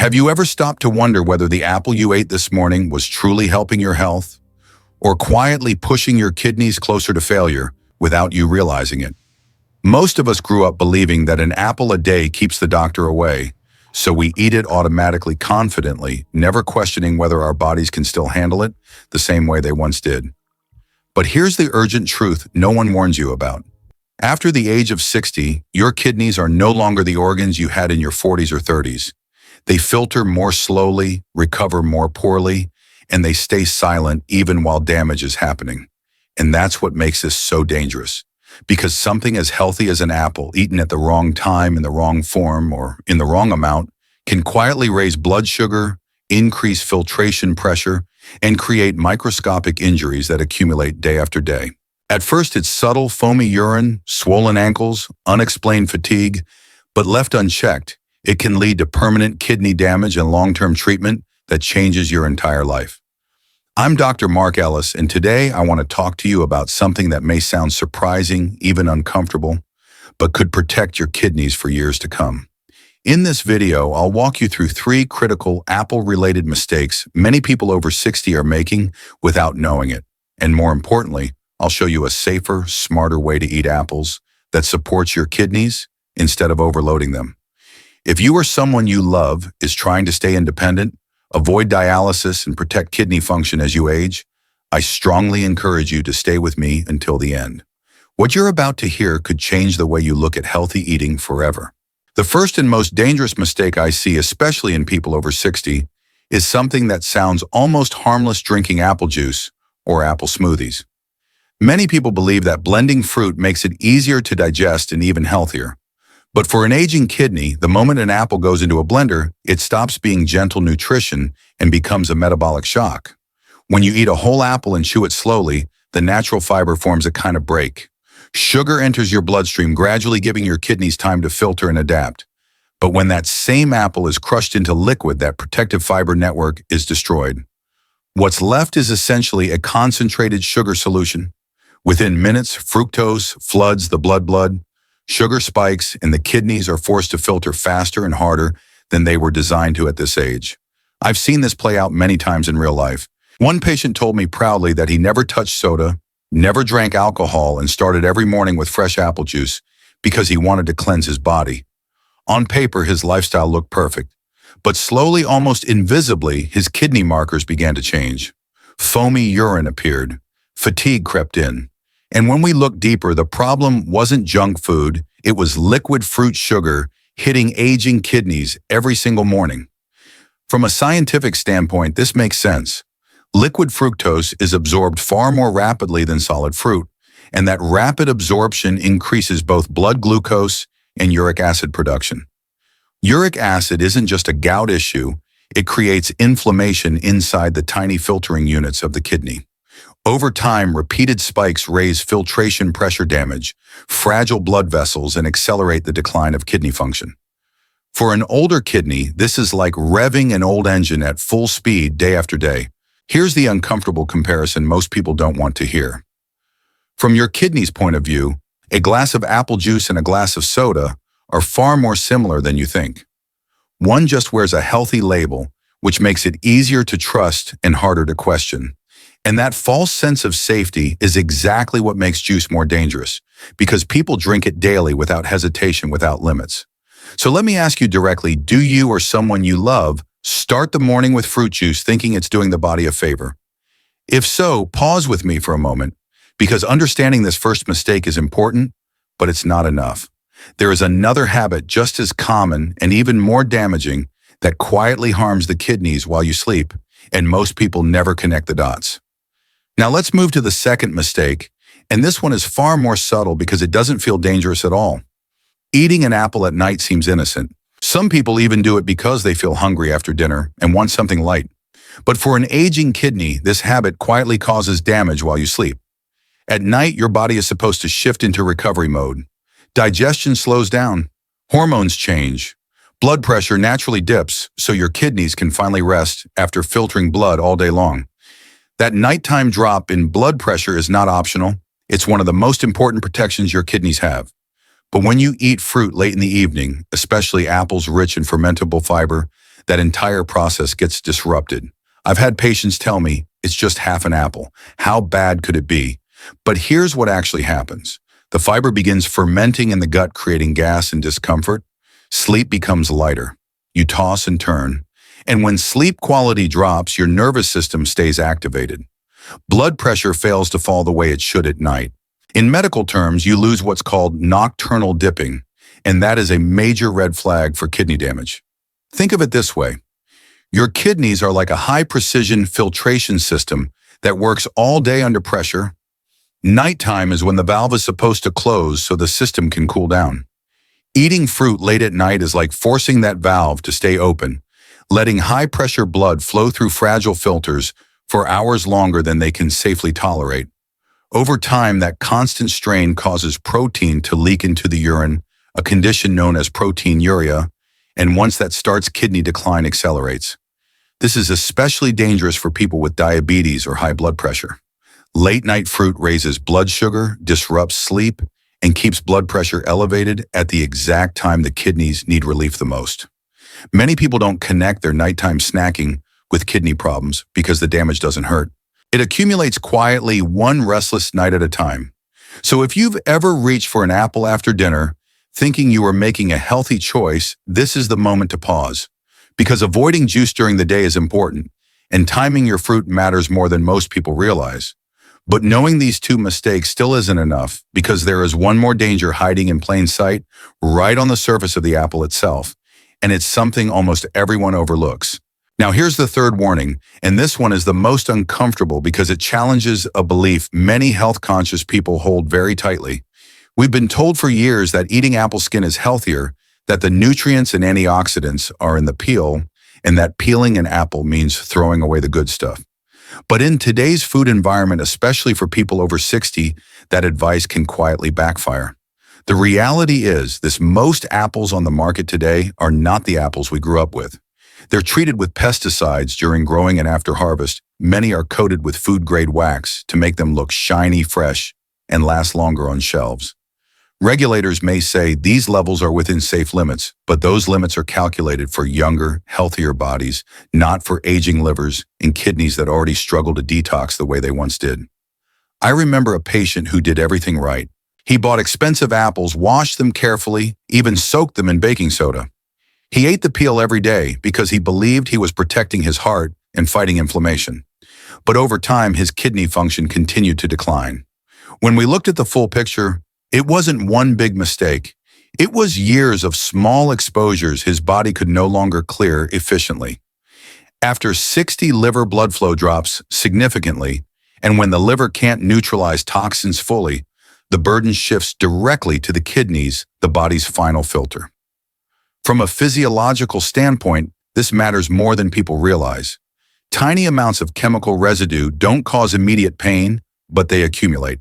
Have you ever stopped to wonder whether the apple you ate this morning was truly helping your health or quietly pushing your kidneys closer to failure without you realizing it? Most of us grew up believing that an apple a day keeps the doctor away, so we eat it automatically, confidently, never questioning whether our bodies can still handle it the same way they once did. But here's the urgent truth no one warns you about. After the age of 60, your kidneys are no longer the organs you had in your 40s or 30s. They filter more slowly, recover more poorly, and they stay silent even while damage is happening. And that's what makes this so dangerous. Because something as healthy as an apple, eaten at the wrong time, in the wrong form, or in the wrong amount, can quietly raise blood sugar, increase filtration pressure, and create microscopic injuries that accumulate day after day. At first, it's subtle, foamy urine, swollen ankles, unexplained fatigue, but left unchecked, it can lead to permanent kidney damage and long-term treatment that changes your entire life. I'm Dr. Mark Ellis, and today I want to talk to you about something that may sound surprising, even uncomfortable, but could protect your kidneys for years to come. In this video, I'll walk you through 3 critical apple-related mistakes many people over 60 are making without knowing it. And more importantly, I'll show you a safer, smarter way to eat apples that supports your kidneys instead of overloading them. If you or someone you love is trying to stay independent, avoid dialysis, and protect kidney function as you age, I strongly encourage you to stay with me until the end. What you're about to hear could change the way you look at healthy eating forever. The first and most dangerous mistake I see, especially in people over 60, is something that sounds almost harmless: drinking apple juice or apple smoothies. Many people believe that blending fruit makes it easier to digest and even healthier. But for an aging kidney, the moment an apple goes into a blender, it stops being gentle nutrition and becomes a metabolic shock. When you eat a whole apple and chew it slowly, the natural fiber forms a kind of break. Sugar enters your bloodstream, gradually giving your kidneys time to filter and adapt. But when that same apple is crushed into liquid, that protective fiber network is destroyed. What's left is essentially a concentrated sugar solution. Within minutes, fructose floods the blood, sugar spikes, and the kidneys are forced to filter faster and harder than they were designed to at this age. I've seen this play out many times in real life. One patient told me proudly that he never touched soda, never drank alcohol, and started every morning with fresh apple juice because he wanted to cleanse his body. On paper, his lifestyle looked perfect, but slowly, almost invisibly, his kidney markers began to change. Foamy urine appeared. Fatigue crept in. And when we looked deeper, the problem wasn't junk food, it was liquid fruit sugar hitting aging kidneys every single morning. From a scientific standpoint, this makes sense. Liquid fructose is absorbed far more rapidly than solid fruit, and that rapid absorption increases both blood glucose and uric acid production. Uric acid isn't just a gout issue, it creates inflammation inside the tiny filtering units of the kidney. Over time, repeated spikes raise filtration pressure damage, fragile blood vessels, and accelerate the decline of kidney function. For an older kidney, this is like revving an old engine at full speed day after day. Here's the uncomfortable comparison most people don't want to hear. From your kidney's point of view, a glass of apple juice and a glass of soda are far more similar than you think. One just wears a healthy label, which makes it easier to trust and harder to question. And that false sense of safety is exactly what makes juice more dangerous, because people drink it daily without hesitation, without limits. So let me ask you directly, do you or someone you love start the morning with fruit juice thinking it's doing the body a favor? If so, pause with me for a moment, because understanding this first mistake is important, but it's not enough. There is another habit just as common and even more damaging that quietly harms the kidneys while you sleep, and most people never connect the dots. Now let's move to the second mistake, and this one is far more subtle because it doesn't feel dangerous at all. Eating an apple at night seems innocent. Some people even do it because they feel hungry after dinner and want something light. But for an aging kidney, this habit quietly causes damage while you sleep. At night, your body is supposed to shift into recovery mode. Digestion slows down, hormones change, blood pressure naturally dips so your kidneys can finally rest after filtering blood all day long. That nighttime drop in blood pressure is not optional. It's one of the most important protections your kidneys have. But when you eat fruit late in the evening, especially apples rich in fermentable fiber, that entire process gets disrupted. I've had patients tell me, it's just half an apple. How bad could it be? But here's what actually happens. The fiber begins fermenting in the gut, creating gas and discomfort. Sleep becomes lighter. You toss and turn. And when sleep quality drops, your nervous system stays activated. Blood pressure fails to fall the way it should at night. In medical terms, you lose what's called nocturnal dipping, and that is a major red flag for kidney damage. Think of it this way. Your kidneys are like a high-precision filtration system that works all day under pressure. Nighttime is when the valve is supposed to close so the system can cool down. Eating fruit late at night is like forcing that valve to stay open, letting high-pressure blood flow through fragile filters for hours longer than they can safely tolerate. Over time, that constant strain causes protein to leak into the urine, a condition known as proteinuria, and once that starts, kidney decline accelerates. This is especially dangerous for people with diabetes or high blood pressure. Late-night fruit raises blood sugar, disrupts sleep, and keeps blood pressure elevated at the exact time the kidneys need relief the most. Many people don't connect their nighttime snacking with kidney problems because the damage doesn't hurt. It accumulates quietly, one restless night at a time. So if you've ever reached for an apple after dinner, thinking you are making a healthy choice, this is the moment to pause. Because avoiding juice during the day is important, and timing your fruit matters more than most people realize. But knowing these two mistakes still isn't enough, because there is one more danger hiding in plain sight, right on the surface of the apple itself, and it's something almost everyone overlooks. Now here's the third warning, and this one is the most uncomfortable because it challenges a belief many health-conscious people hold very tightly. We've been told for years that eating apple skin is healthier, that the nutrients and antioxidants are in the peel, and that peeling an apple means throwing away the good stuff. But in today's food environment, especially for people over 60, that advice can quietly backfire. The reality is most apples on the market today are not the apples we grew up with. They're treated with pesticides during growing and after harvest. Many are coated with food-grade wax to make them look shiny, fresh, and last longer on shelves. Regulators may say these levels are within safe limits, but those limits are calculated for younger, healthier bodies, not for aging livers and kidneys that already struggle to detox the way they once did. I remember a patient who did everything right. He bought expensive apples, washed them carefully, even soaked them in baking soda. He ate the peel every day because he believed he was protecting his heart and fighting inflammation. But over time, his kidney function continued to decline. When we looked at the full picture, it wasn't one big mistake. It was years of small exposures his body could no longer clear efficiently. After 60 liver blood flow drops significantly, and when the liver can't neutralize toxins fully, the burden shifts directly to the kidneys, the body's final filter. From a physiological standpoint, this matters more than people realize. Tiny amounts of chemical residue don't cause immediate pain, but they accumulate.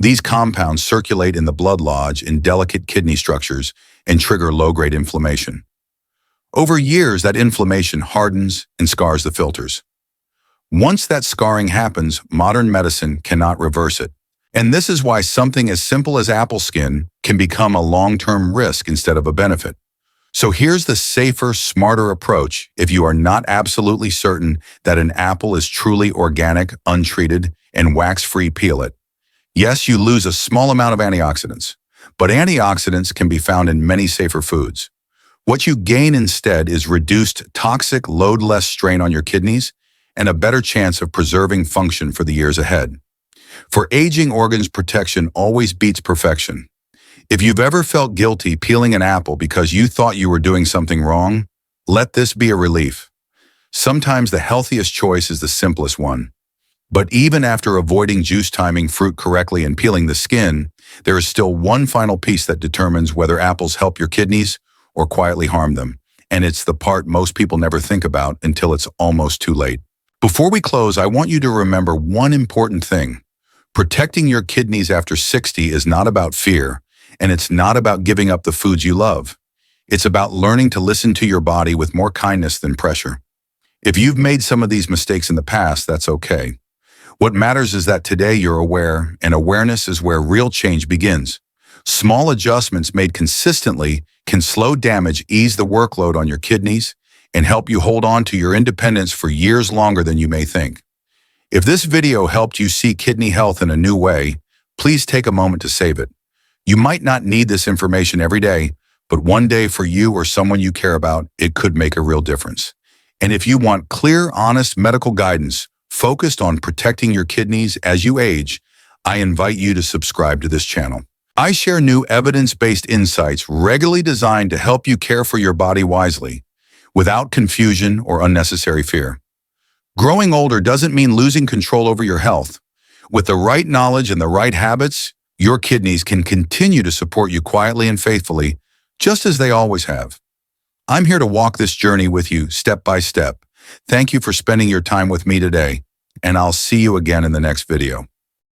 These compounds circulate in the blood, lodge in delicate kidney structures, and trigger low-grade inflammation. Over years, that inflammation hardens and scars the filters. Once that scarring happens, modern medicine cannot reverse it. And this is why something as simple as apple skin can become a long-term risk instead of a benefit. So here's the safer, smarter approach if you are not absolutely certain that an apple is truly organic, untreated, and wax-free. Peel it. Yes, you lose a small amount of antioxidants, but antioxidants can be found in many safer foods. What you gain instead is reduced toxic load, less strain on your kidneys, and a better chance of preserving function for the years ahead. For aging organs, protection always beats perfection. If you've ever felt guilty peeling an apple because you thought you were doing something wrong, let this be a relief. Sometimes the healthiest choice is the simplest one. But even after avoiding juice, timing fruit correctly, and peeling the skin, there is still one final piece that determines whether apples help your kidneys or quietly harm them. And it's the part most people never think about until it's almost too late. Before we close, I want you to remember one important thing. Protecting your kidneys after 60 is not about fear, and it's not about giving up the foods you love. It's about learning to listen to your body with more kindness than pressure. If you've made some of these mistakes in the past, that's okay. What matters is that today you're aware, and awareness is where real change begins. Small adjustments made consistently can slow damage, ease the workload on your kidneys, and help you hold on to your independence for years longer than you may think. If this video helped you see kidney health in a new way, please take a moment to save it. You might not need this information every day, but one day for you or someone you care about, it could make a real difference. And if you want clear, honest medical guidance focused on protecting your kidneys as you age, I invite you to subscribe to this channel. I share new evidence-based insights regularly designed to help you care for your body wisely, without confusion or unnecessary fear. Growing older doesn't mean losing control over your health. With the right knowledge and the right habits, your kidneys can continue to support you quietly and faithfully, just as they always have. I'm here to walk this journey with you step by step. Thank you for spending your time with me today, and I'll see you again in the next video.